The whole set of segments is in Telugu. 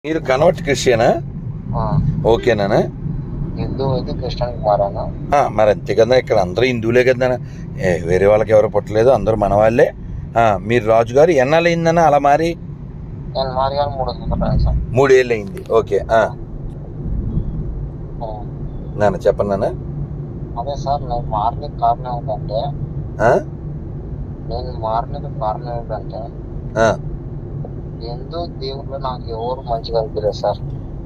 మీరు కన్వర్ట్ క్రిస్టియనా? ఓకేనా? హిందూ అయితే క్రిస్టియన్ మారాను. మరి అంతే కదా, ఇక్కడ అందరూ హిందువులే కదా, వేరే వాళ్ళకి ఎవరు పుట్టలేదు, అందరూ మన వాళ్ళే. మీరు రాజుగారు ఎన్నాళ్ళు అయిందన్న అలా మారి? నేను మారి 3 సంవత్సరాలు సార్. 3 ఏళ్ళు అయింది. ఓకే నాన్న చెప్పండి నాన్న. అదే సార్, నేను మారడానికి కారణం ఏంటంటే హిందూ దేవుళ్ళు నాకు ఎవరు మంచిగా అనిపించలేదు సార్.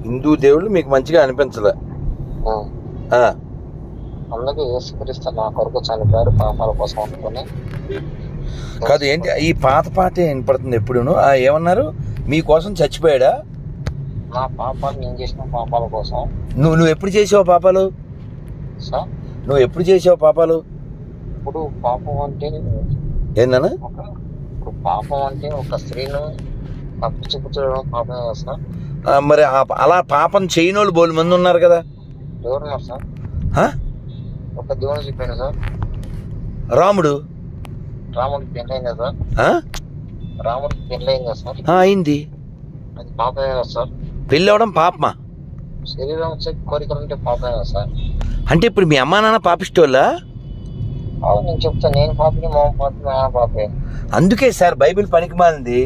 హిందూ దేవుళ్ళు మీకు మంచిగా అనిపించలే? అందుకే యేసుక్రీస్తు నా కొరకు చనిపోయారు పాపాల కోసం అనుకుని. కాదు ఏంటి ఈ పాత పాటే వినపడుతుంది ఎప్పుడును? ఏమన్నారు? మీకోసం చచ్చిపోయాడా? నా పాపాలు, నేను చేసిన పాపాల కోసం. నువ్వు ఎప్పుడు చేసావు పాపాలు సార్? నువ్వు ఎప్పుడు చేసావు పాపాలు? ఇప్పుడు పాపం అంటే ఏందన్నా? ఇప్పుడు పాపం అంటే ఒక స్త్రీను తప్పించుకుంటడం పాపమే కదా సార్? మరి అలా పాపం చేయని వాళ్ళు బోలు మంది ఉన్నారు కదా. ఎవరున్నారు సార్? ఒక దేవుడు చెప్పాను సార్. రాముడికి పెళ్ళైంది కదా సార్. రాముడికి పెళ్ళైంది కదా సార్. అయింది. అది పాపమే కదా సార్? పెళ్ళి అవడం పాపమా? శరీరం వచ్చే కోరికలు ఉంటే పాపమే కదా సార్? అంటే ఇప్పుడు మీ అమ్మా నాన్న పాపిష్టోళ్ళా? నేను చెప్తాను, నేను పాపని, మా పాపని, మా పాపే. అందుకే సార్ బైబిల్ పనికిమాలింది.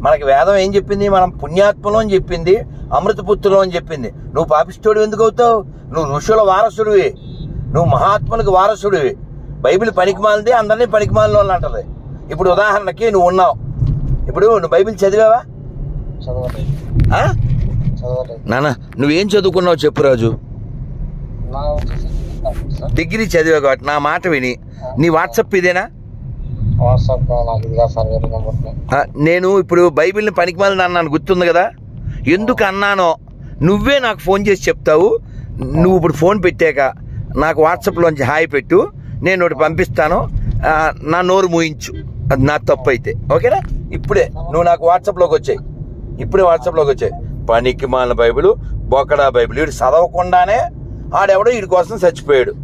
మనకి వేదం ఏం చెప్పింది? మనం పుణ్యాత్మలో అని చెప్పింది, అమృతపుత్రులో అని చెప్పింది. నువ్వు పాపిష్టోడు ఎందుకు అవుతావు? నువ్వు ఋషుల వారసుడివి, నువ్వు మహాత్ములకు వారసుడివి. బైబిల్ పనికిమాలింది, అందరినీ పనికిమాలిన వాళ్ళు అంటది. ఇప్పుడు ఉదాహరణకి నువ్వు ఉన్నావు, ఇప్పుడు నువ్వు బైబిల్ చదివావా? నాన్న నువ్వేం చదువుకున్నావు చెప్పు రాజు? డిగ్రీ చదివా కాబట్టి నా మాట విని, నీ వాట్సాప్ ఇదేనా? నేను ఇప్పుడు బైబిల్ని పనికిమాలిన అన్నాను, గుర్తుంది కదా? ఎందుకు అన్నానో నువ్వే నాకు ఫోన్ చేసి చెప్తావు. నువ్వు ఇప్పుడు ఫోన్ పెట్టాక నాకు వాట్సాప్లోంచి హాయ్ పెట్టు, నేను ఒకటి పంపిస్తాను, నా నోరు మూయించు. అది నా తప్పు అయితే ఓకేనా? ఇప్పుడే నువ్వు నాకు వాట్సాప్లోకి వచ్చాయి, ఇప్పుడే వాట్సాప్లోకి వచ్చాయి. పనికిమాలిన బైబిల్, బొక్కడా బైబిల్. వీడు చదవకుండానే ఆడెవడో వీడి కోసం చచ్చిపోయాడు.